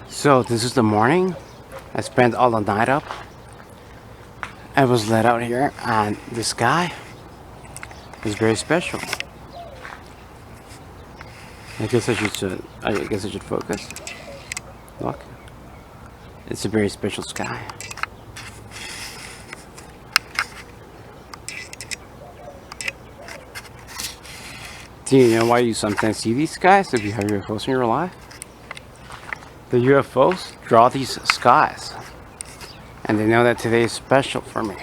So this is the morning. I spent all the night up. I was let out here, and this sky is very special. I guess I should focus. Look, it's a very special sky. Do you know why you sometimes see these skies if you have UFOs in your life? The UFOs draw these skies, and they know that today is special for me.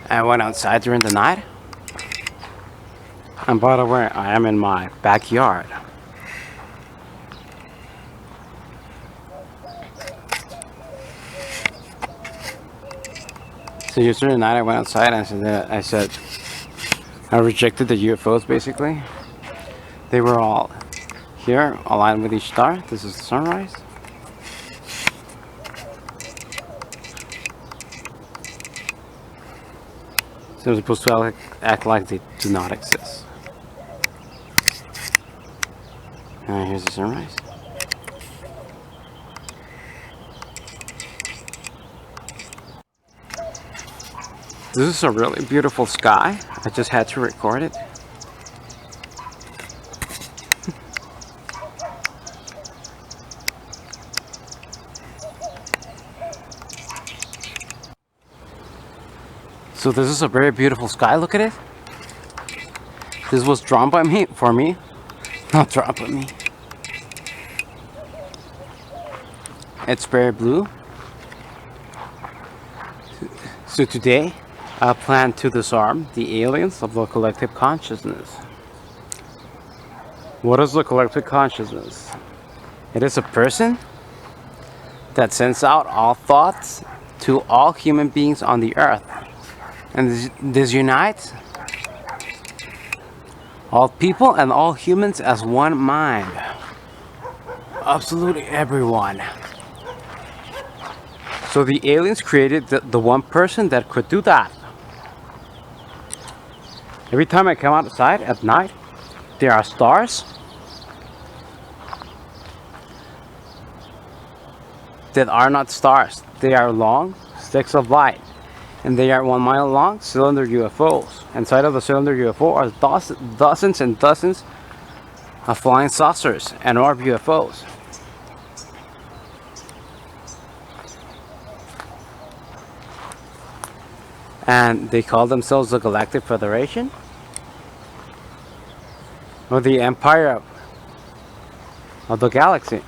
I went outside during the night, and by the way, I am in my backyard. So yesterday night I went outside and I rejected the UFOs basically. They were all here, aligned with each star. This is the sunrise. So I'm supposed to act like they do not exist. And here's the sunrise. This is a really beautiful sky. I just had to record it. So this is a very beautiful sky. Look at it. This was drawn by me, for me. Not drawn by me. It's very blue. So today, I plan to disarm the aliens of the collective consciousness. What is the collective consciousness? It is a person that sends out all thoughts to all human beings on the earth. And this unites all people and all humans as one mind. Absolutely everyone. So the aliens created the one person that could do that. Every time I come outside at night, there are stars that are not stars. They are long sticks of light. And they are 1 mile long cylinder UFOs. Inside of the cylinder UFO are dozens and dozens of flying saucers and orb UFOs. And they call themselves the Galactic Federation, or the Empire of the Galaxy.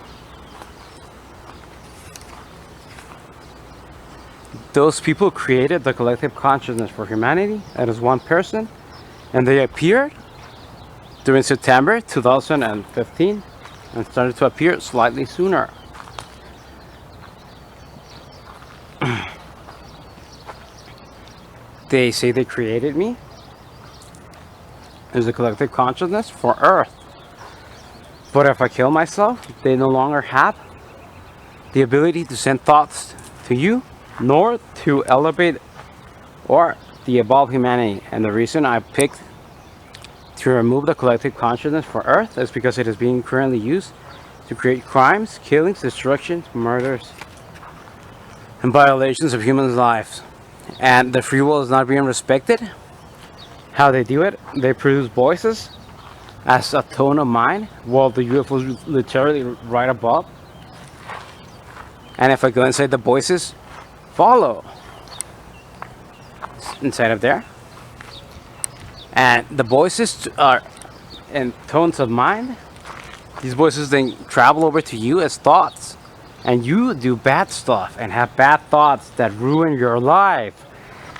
Those people created the collective consciousness for humanity. That is one person, and they appeared during September 2015 and started to appear slightly sooner. They say they created me as a collective consciousness for Earth. But if I kill myself, they no longer have the ability to send thoughts to you, nor to elevate or the evolve humanity. And the reason I picked to remove the collective consciousness for Earth is because it is being currently used to create crimes, killings, destructions, murders, and violations of human lives. And the free will is not being respected. How they do it, they produce voices as a tone of mind, while the UFO is literally right above. And if I go inside the voices, follow inside of there, and the voices are in tones of mind. These voices then travel over to you as thoughts, and you do bad stuff and have bad thoughts that ruin your life.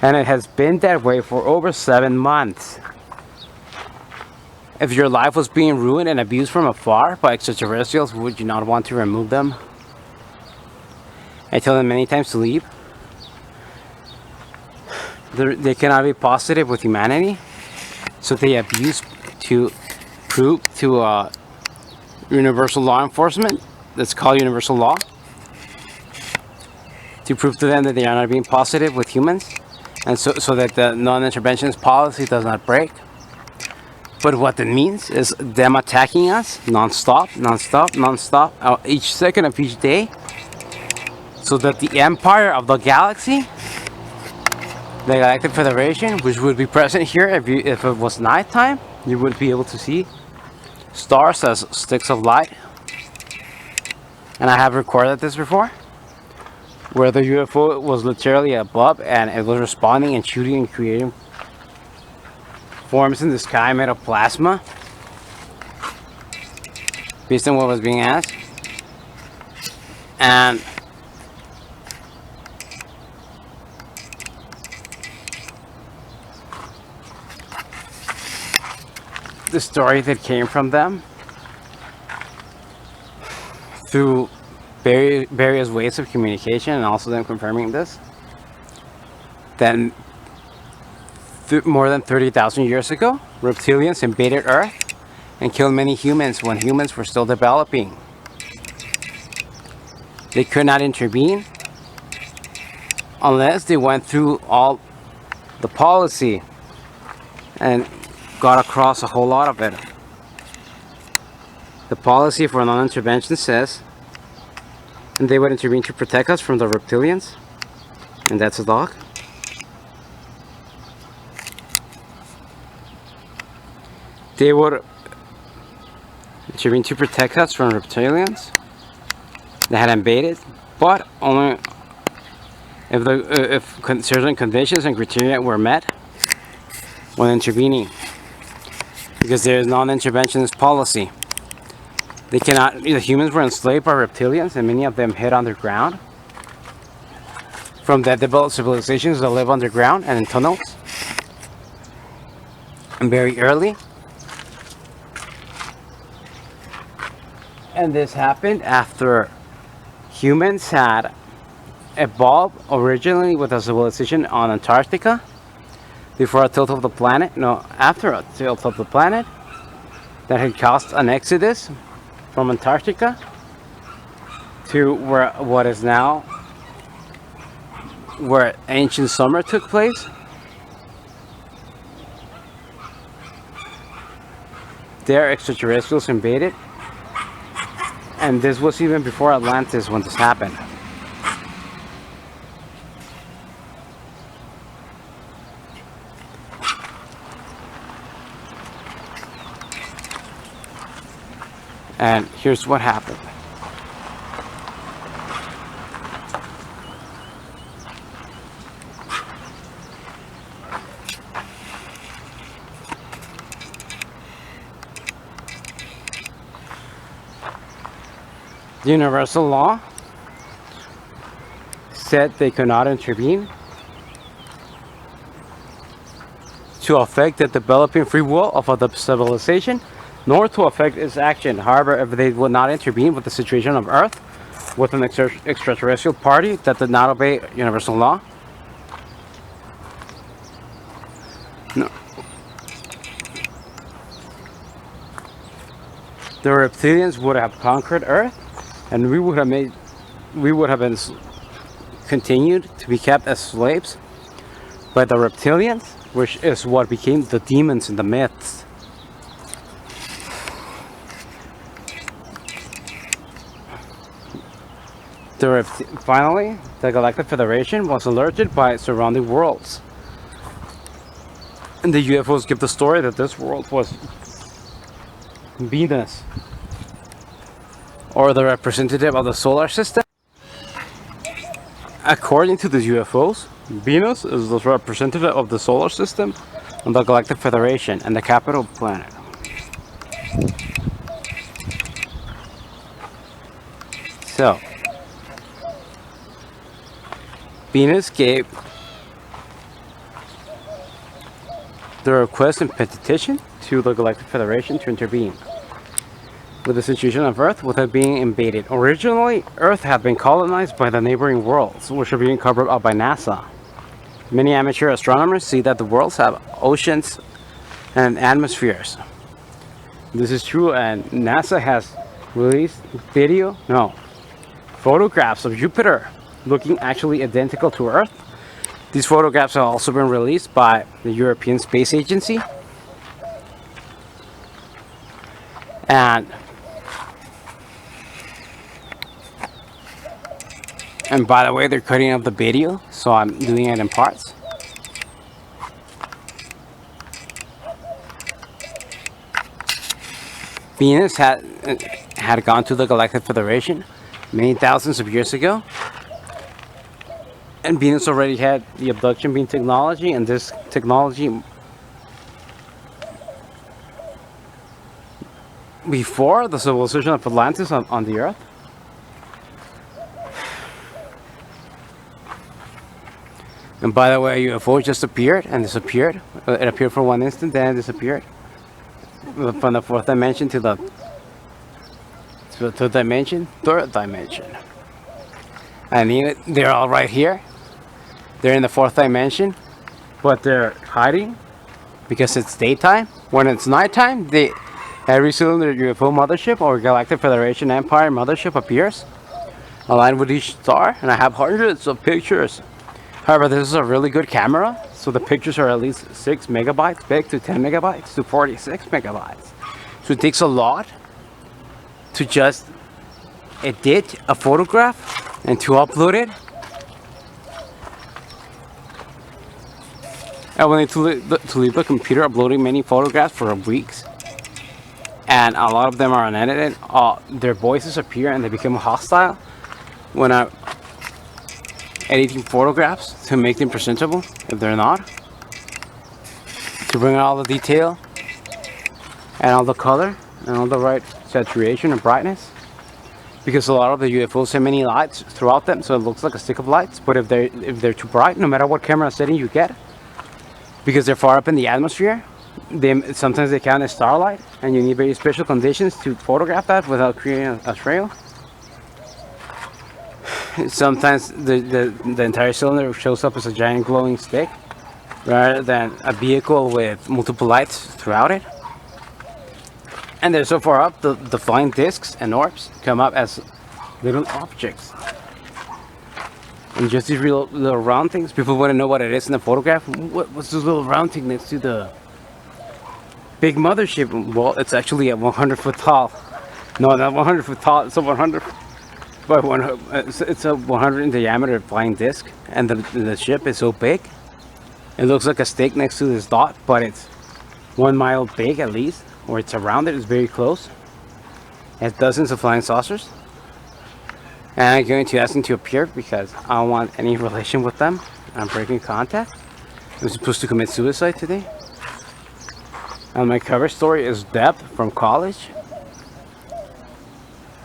And it has been that way for over 7 months. If your life was being ruined and abused from afar by extraterrestrials, would you not want to remove them? I tell them many times to leave. They cannot be positive with humanity, so they abuse to prove to universal law enforcement, that's called universal law, to prove to them that they are not being positive with humans, and so that the non-interventionist policy does not break. But what it means is them attacking us non-stop, non-stop, non-stop, each second of each day. So that the empire of the galaxy, the Galactic Federation, which would be present here if it was nighttime, you would be able to see stars as sticks of light. And I have recorded this before, where the UFO was literally above and it was responding and shooting and creating forms in the sky made of plasma, based on what was being asked. And the story that came from them through various ways of communication, and also them confirming this, that more than 30,000 years ago, reptilians invaded Earth and killed many humans when humans were still developing. They could not intervene unless they went through all the policy and got across a whole lot of it. The policy for non-intervention says, and they would intervene to protect us from the reptilians, and that's a dog. They would intervene to protect us from reptilians that had invaded, but only if certain conditions and criteria were met when intervening, because there is non-interventionist policy. They cannot. The humans were enslaved by reptilians, and many of them hid underground from the developed civilizations that live underground and in tunnels. And very early. And this happened after humans had evolved originally with a civilization on Antarctica, before a tilt of the planet, no, after a tilt of the planet, that had caused an exodus from Antarctica to what is now where ancient summer took place. There, extraterrestrials invaded. And this was even before Atlantis when this happened. And here's what happened. The universal law said they could not intervene to affect the developing free will of a civilization, nor to affect its action. However, if they would not intervene with the situation of Earth, with an extraterrestrial party that did not obey universal law, no, the reptilians would have conquered Earth, and we would have been continued to be kept as slaves by the reptilians, which is what became the demons in the myths. Finally, the Galactic Federation was alerted by surrounding worlds. And the UFOs give the story that this world was Venus, or the representative of the solar system. According to the UFOs, Venus is the representative of the solar system and the Galactic Federation and the capital planet. So, Venus gave the request and petition to the Galactic Federation to intervene with the situation of Earth without being invaded. Originally, Earth had been colonized by the neighboring worlds, which are being covered up by NASA. Many amateur astronomers see that the worlds have oceans and atmospheres. This is true, and NASA has released photographs of Jupiter looking actually identical to Earth. These photographs have also been released by the European Space Agency. And by the way, they're cutting up the video, so I'm doing it in parts. Venus had gone to the Galactic Federation many thousands of years ago, and Venus already had the abduction beam technology, and this technology before the civilization of Atlantis on the Earth. And by the way, UFO just appeared and disappeared. It appeared for one instant, then it disappeared. From the fourth dimension to the third dimension. And they're all right here. They're in the fourth dimension, but they're hiding because it's daytime. When it's nighttime, every cylinder UFO mothership or Galactic Federation Empire mothership appears, aligned with each star, and I have hundreds of pictures. However, this is a really good camera, so the pictures are at least 6 megabytes big to 10 megabytes to 46 megabytes. So it takes a lot to just edit a photograph and to upload it. I will need to leave the computer uploading many photographs for weeks. And a lot of them are unedited. Their voices appear and they become hostile when I'm editing photographs to make them presentable, if they're not. To bring out all the detail and all the color and all the right saturation and brightness. Because a lot of the UFOs have many lights throughout them, so it looks like a stick of lights. But if they're too bright, no matter what camera setting you get, because they're far up in the atmosphere, sometimes they count as starlight, and you need very special conditions to photograph that without creating a trail. Sometimes the entire cylinder shows up as a giant glowing stick rather than a vehicle with multiple lights throughout it. And they're so far up, the flying discs and orbs come up as little objects. And just these little round things, people want to know what it is in the photograph. What's this little round thing next to the big mothership? Well, it's actually a 100-foot tall. No, not 100 foot tall. It's a 100 by 100. It's a 100 in diameter flying disc, and the ship is so big. It looks like a stick next to this dot, but it's 1 mile big at least, or it's around it. It's very close. It has dozens of flying saucers, and I'm going to ask them to appear because I don't want any relation with them. I'm breaking contact. I'm supposed to commit suicide today. And my cover story is Deb from college.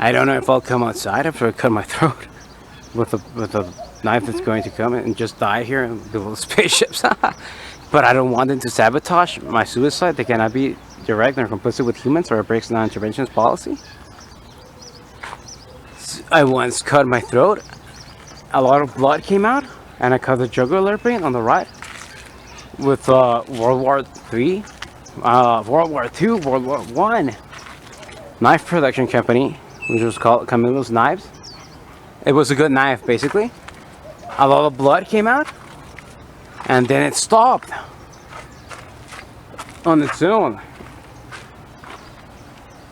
I don't know if I'll come outside after I cut my throat with a knife that's going to come and just die here and build spaceships. But I don't want them to sabotage my suicide. They cannot be direct or complicit with humans, or it breaks non-interventionist policy. I once cut my throat. A lot of blood came out, and I cut the jugular vein on the right with World War III, World War II, World War I knife production company, which was called Camilo's Knives. It was a good knife, basically. A lot of blood came out, and then it stopped on its own.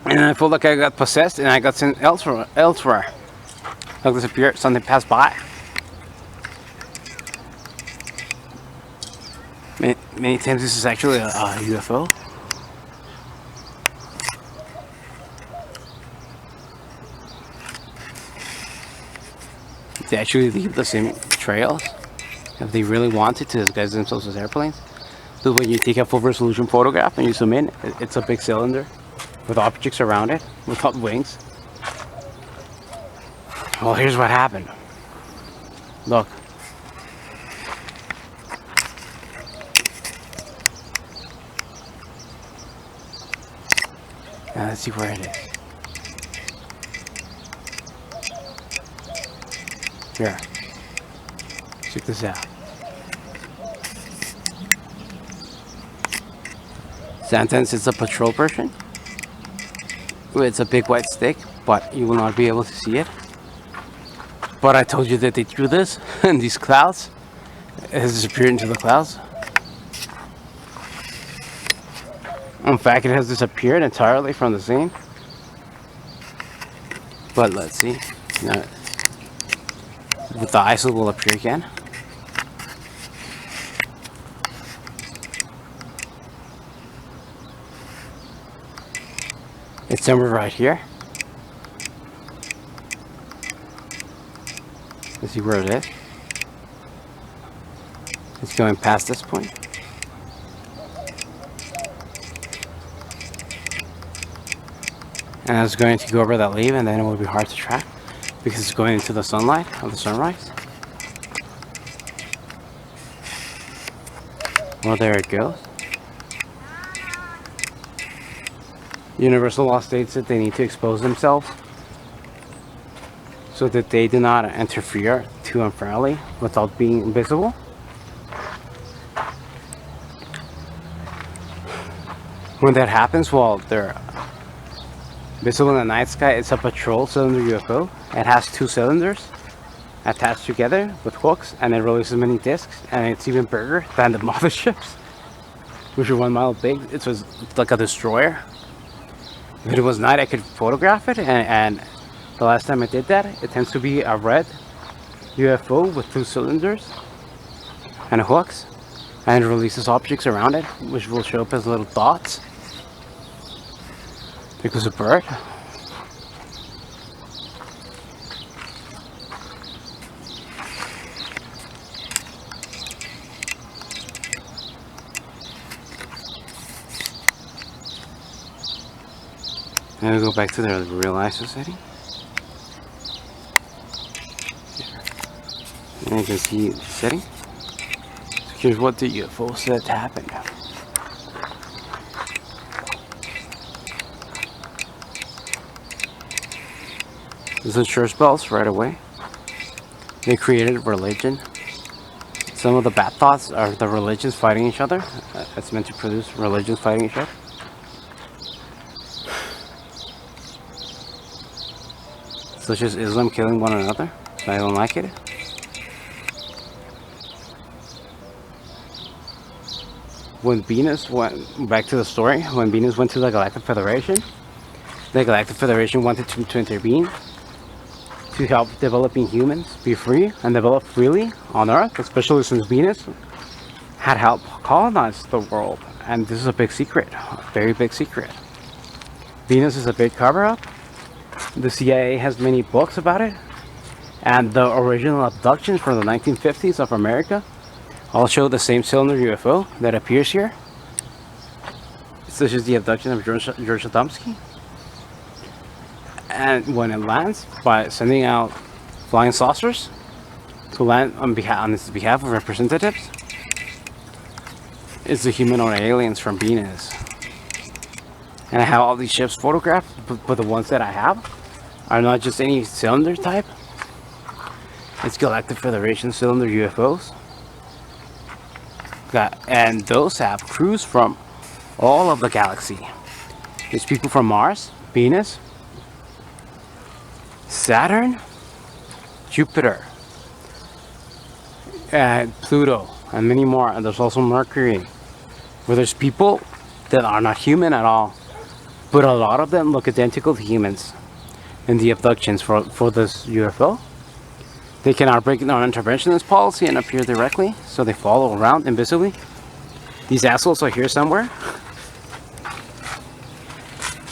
And I felt like I got possessed, and I got sent elsewhere. Like disappeared, something passed by. Many times this is actually a UFO. They actually leave the same trails if they really wanted to disguise themselves as airplanes. So when you take a full resolution photograph and you zoom in, it's a big cylinder with objects around it without wings. Well, here's what happened. Look. Now let's see where it is. Here. Check this out. Sometimes it's a patrol person. It's a big white stick, but you will not be able to see it. But I told you that they threw this in these clouds. It has disappeared into the clouds. In fact, it has disappeared entirely from the scene. But let's see. Now, with the ISO will appear again. It's somewhere right here. Let's see where it is. It's going past this point. And it's going to go over that leaf, and then it will be hard to track because it's going into the sunlight of the sunrise. Well, there it goes. Universal law states that they need to expose themselves so that they do not interfere too unfairly without being invisible. When that happens, while they're visible in the night sky, it's a patrol cylinder UFO. It has 2 cylinders attached together with hooks, and it releases many discs, and it's even bigger than the motherships, which are 1 mile big. It was like a destroyer. If it was night, I could photograph it, and the last time I did that, it tends to be a red UFO with 2 cylinders and hooks, and it releases objects around it, which will show up as little dots. Because a bird. And we go back to the real ISO setting. And you can see the setting. So here's what the UFO said happened. The church bells right away. They created religion. Some of the bad thoughts are the religions fighting each other. It's meant to produce religions fighting each other. Such as Islam killing one another. So I don't like it. When Venus went back to the story, when Venus went to the Galactic Federation wanted to intervene to help developing humans be free and develop freely on Earth, especially since Venus had helped colonize the world. And this is a big secret, a very big secret. Venus is a big cover-up. The CIA has many books about it, and the original abductions from the 1950s of America all show the same cylinder UFO that appears here, such as the abduction of George Adamski. And when it lands, by sending out flying saucers to land on its behalf of representatives, it's the humanoid aliens from Venus. And I have all these ships photographed, but the ones that I have are not just any cylinder type. It's Galactic Federation cylinder UFOs. And those have crews from all of the galaxy. There's people from Mars, Venus, Saturn, Jupiter, and Pluto, and many more. And there's also Mercury, where there's people that are not human at all, but a lot of them look identical to humans. In the abductions for this UFO, they cannot break non-interventionist policy and appear directly, so they follow around invisibly. These assholes are here somewhere,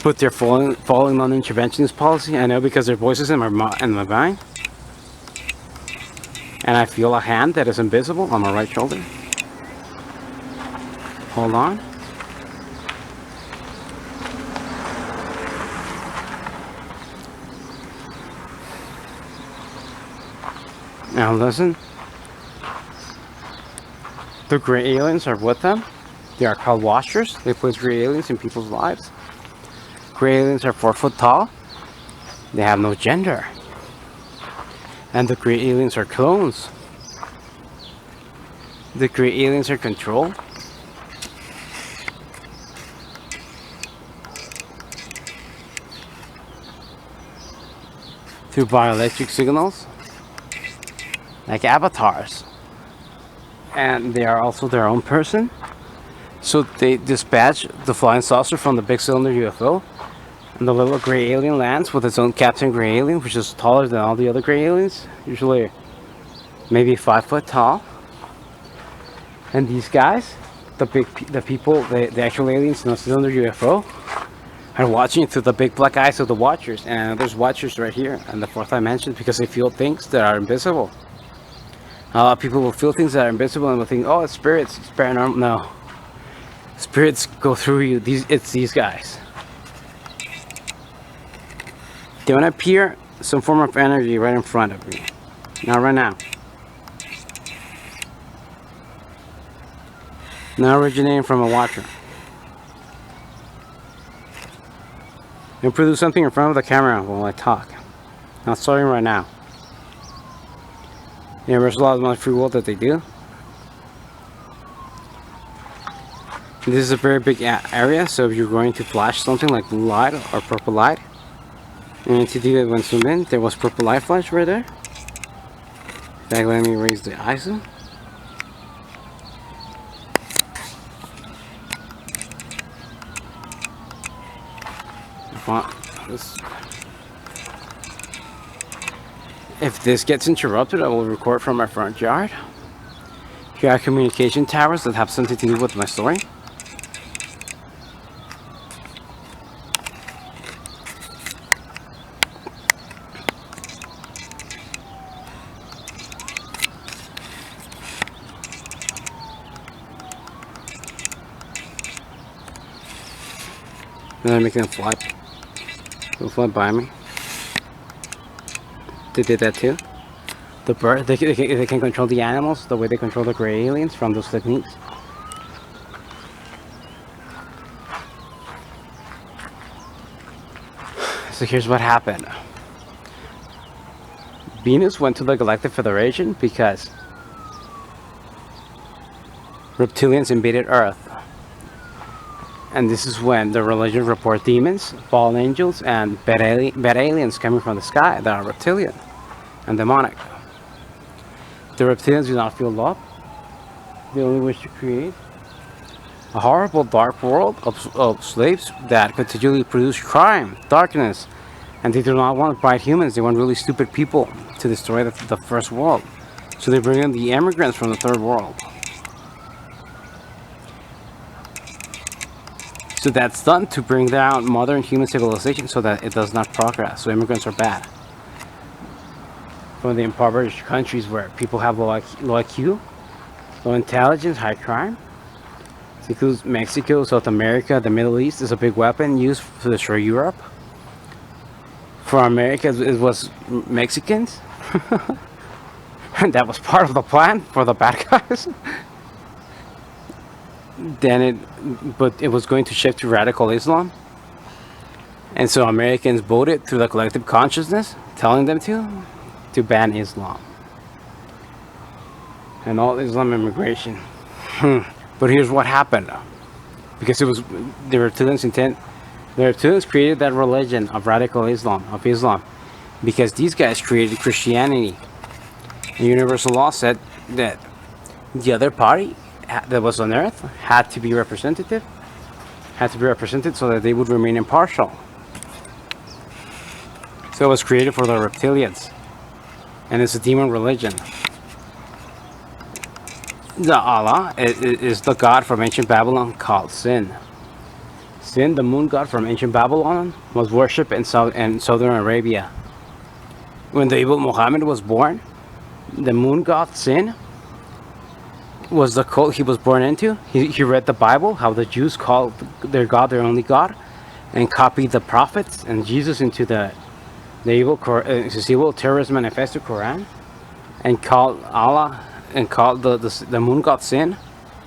but they're following non-interventionist policy. I know because their voices in my mind, and I feel a hand that is invisible on my right shoulder. Hold on. Now listen. The gray aliens are with them. They are called watchers. They place gray aliens in people's lives. Gray aliens are 4 foot tall. They have no gender. And the gray aliens are clones. The gray aliens are controlled. Through bioelectric signals, like avatars. And they are also their own person. So they dispatch the flying saucer from the big cylinder UFO And the little gray alien lands with its own Captain Gray Alien, which is taller than all the other gray aliens, usually maybe 5 foot tall. And these guys, the people, the actual aliens, not still under UFO, are watching through the big black eyes of the watchers. And there's watchers right here in the fourth dimension because they feel things that are invisible. A lot of people will feel things that are invisible and will think, oh, it's spirits, it's paranormal. No, spirits go through you. It's these guys. They want to appear some form of energy right in front of me. Not right now. Not originating from a watcher. And produce something in front of the camera while I talk. Not starting right now. Yeah, there's a lot of my free will that they do. This is a very big area, so if you're going to flash something like blue light or purple light, you need to do it when zoom in. There was purple light flash right there. In fact, let me raise the ISO. If this gets interrupted, I will record from my front yard. Here are communication towers that have something to do with my story. And then making them fly. They'll fly by me. They did that too. The bird, they can control the animals the way they control the gray aliens from those techniques. So here's what happened. Venus went to the Galactic Federation because reptilians invaded Earth. And this is when the religion report demons, fallen angels, and bad aliens coming from the sky that are reptilian and demonic. The reptilians do not feel love. They only wish to create a horrible dark world of slaves that continually produce crime, darkness, and they do not want bright humans. They want really stupid people to destroy the first world. So they bring in the immigrants from the third world. So that's done to bring down modern human civilization so that it does not progress. So immigrants are bad. From the impoverished countries where people have low IQ, low intelligence, high crime. It includes Mexico, South America, the Middle East is a big weapon used to destroy Europe. For America, it was Mexicans. And that was part of the plan for the bad guys. But it was going to shift to radical Islam. And so Americans voted through the collective consciousness, telling them to ban Islam. And all Islam immigration. But here's what happened. Because it was the reptilians' intent. The reptilians created that religion of radical Islam, because these guys created Christianity. And universal law said that the other party that was on Earth had to be represented so that they would remain impartial. So it was created for the reptilians, and it's a demon religion. The Allah is the god from ancient Babylon called Sin. Sin, the moon god from ancient Babylon, was worshipped in southern Arabia. When the evil Muhammad was born, the moon god Sin was the cult he was born into. He read the Bible, how the Jews called their God their only God, and copied the prophets and Jesus into the evil terrorist manifesto Quran, and called Allah and called the moon god Sin.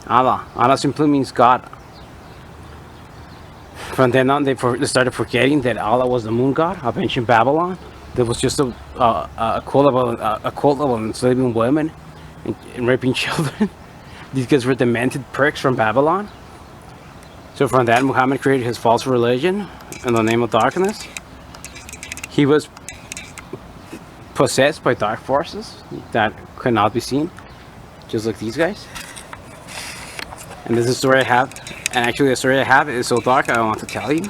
Allah simply means God. From then on, they started forgetting that Allah was the moon god of ancient Babylon. There was just a cult of enslaving women and raping children. These guys were demented pricks from Babylon. So from that, Muhammad created his false religion in the name of darkness. He was possessed by dark forces that could not be seen, just like these guys. And this is the story I have. And actually, the story I have is so dark I want to tell you.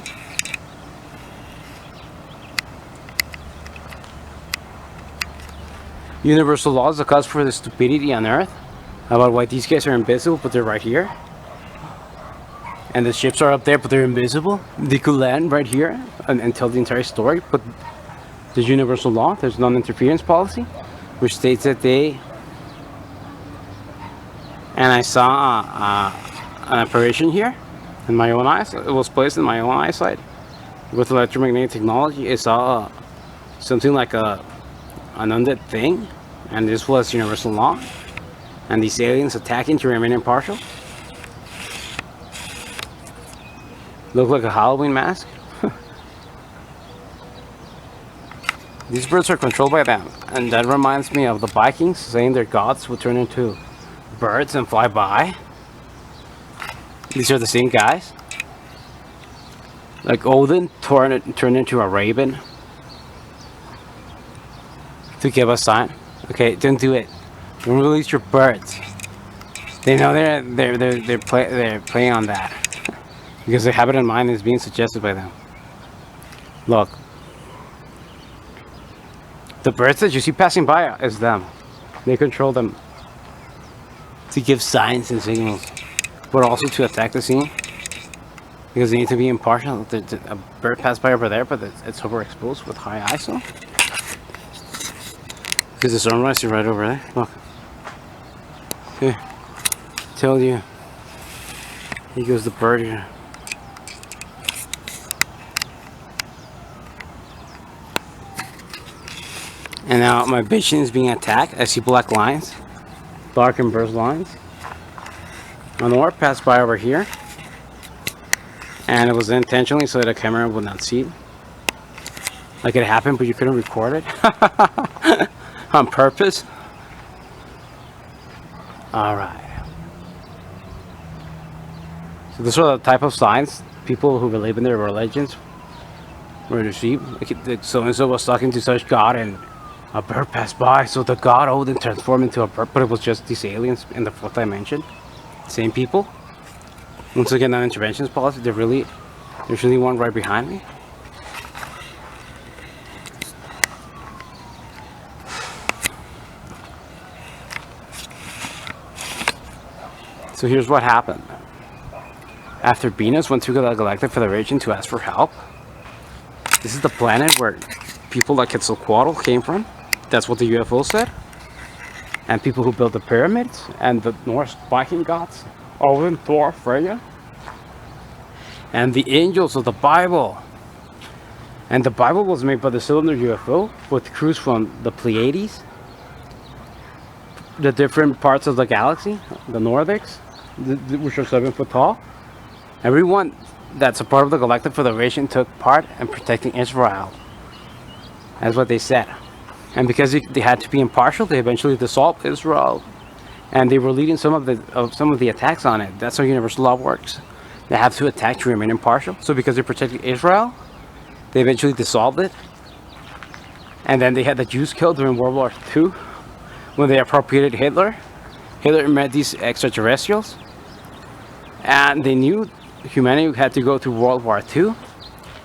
Universal law is the cause for the stupidity on Earth about why these guys are invisible, but they're right here. And the ships are up there, but they're invisible. They could land right here and tell the entire story, but there's universal law, there's non-interference policy, which states that they... And I saw an apparition here in my own eyes. It was placed in my own eyesight with electromagnetic technology. I saw something like an undead thing, and this was universal law. And these aliens attacking to remain impartial. Look like a Halloween mask. These birds are controlled by them, and that reminds me of the Vikings saying their gods would turn into birds and fly by. These are the same guys. Like Odin turned into a raven to give a sign. Okay, don't do it. Don't release your birds. They know they're playing on that because they have it in mind. Is being suggested by them. Look, the birds that you see passing by is them. They control them to give signs and signals, but also to attack the scene because they need to be impartial. A bird passed by over there, but it's overexposed with high ISO because the sunrise is right over there. Look, here, tell you, here goes the bird here. And now my vision is being attacked. I see black lines, dark and burst lines. An orb passed by over here, and it was intentionally so that the camera would not see it. Like it happened, but you couldn't record it on purpose. All right. So these are the type of signs people who believe in their religions were received. Like so and so was talking to such God, and a bird passed by, so the god Odin transformed into a bird, but it was just these aliens in the fourth dimension. Same people. Once again, non-interventions policy. There's really one right behind me. So here's what happened. After Venus went to the Galactic Federation to ask for help, this is the planet where people like Quetzalcoatl came from. That's what the UFO said. And people who built the pyramids and the Norse Viking gods, Odin, Thor, Freya, and the angels of the Bible. And the Bible was made by the cylinder UFO with crews from the Pleiades, the different parts of the galaxy, the Nordics, which are 7 foot tall. Everyone that's a part of the Galactic Federation took part in protecting Israel. That's what they said. And because they had to be impartial, they eventually dissolved Israel, and they were leading some of the attacks on it. That's how universal law works. They have to attack to remain impartial. So because they protected Israel, they eventually dissolved it. And then they had the Jews killed during World War II when they appropriated Hitler. Hitler met these extraterrestrials, and they knew humanity had to go through World War II,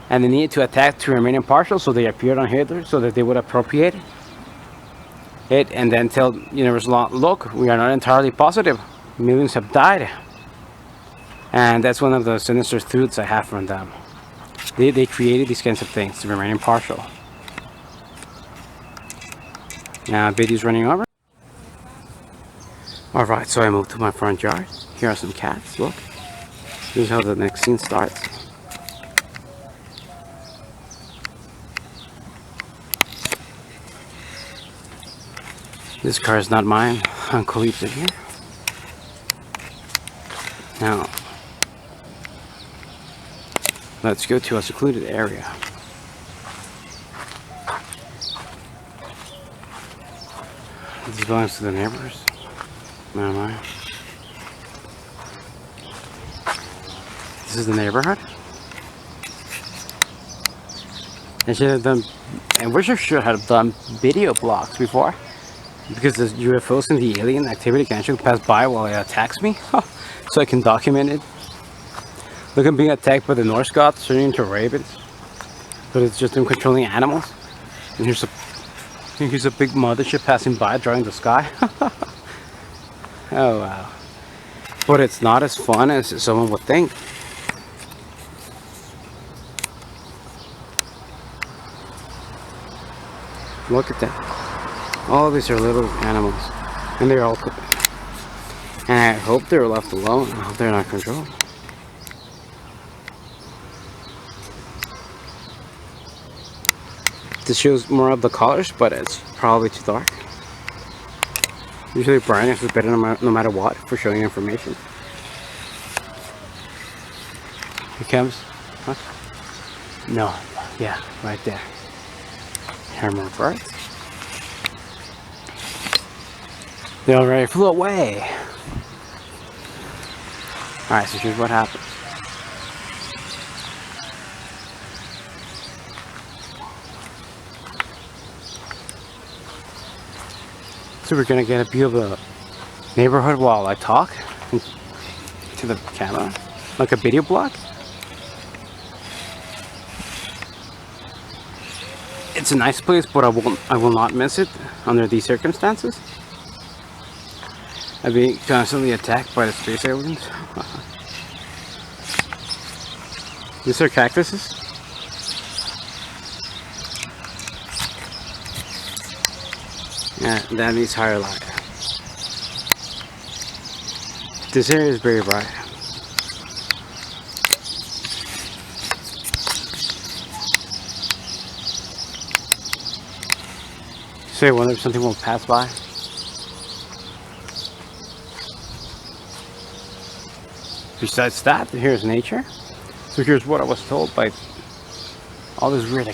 and they needed to attack to remain impartial, so they appeared on Hitler so that they would appropriate it and then tell universal law, look, we are not entirely positive. Millions have died. And that's one of the sinister truths I have from them. They created these kinds of things to remain impartial. Now video's running over. Alright, so I moved to my front yard. Here are some cats, look. This is how the next scene starts. This car is not mine. Uncle leaves it here. Now, let's go to a secluded area. This belongs to the neighbors. Where am I? This is the neighborhood. I should have done, and we should have done video blogs before. Because the UFOs and the alien activity can actually pass by while it attacks me. So I can document it. Look, I'm being attacked by the Norse gods turning into ravens. But it's just them controlling animals. And here's think he's a big mothership passing by, drawing the sky. Oh wow. But it's not as fun as someone would think. Look at that. All of these are little animals. And they're all... And I hope they're left alone. I hope they're not controlled. This shows more of the colors, but it's probably too dark. Usually brightness is better no matter what for showing information. Here comes... What? No. Yeah, right there. Here are more birds. They already flew away. Alright, so here's what happens. So we're gonna get a view of the neighborhood while I talk to the camera, like a video blog. It's a nice place, but I will not miss it under these circumstances. I'm being constantly attacked by the space aliens. These are cactuses. Yeah, that needs higher light. This area is very bright. So I wonder if something will pass by. Besides that, here's nature. So here's what I was told by all this weird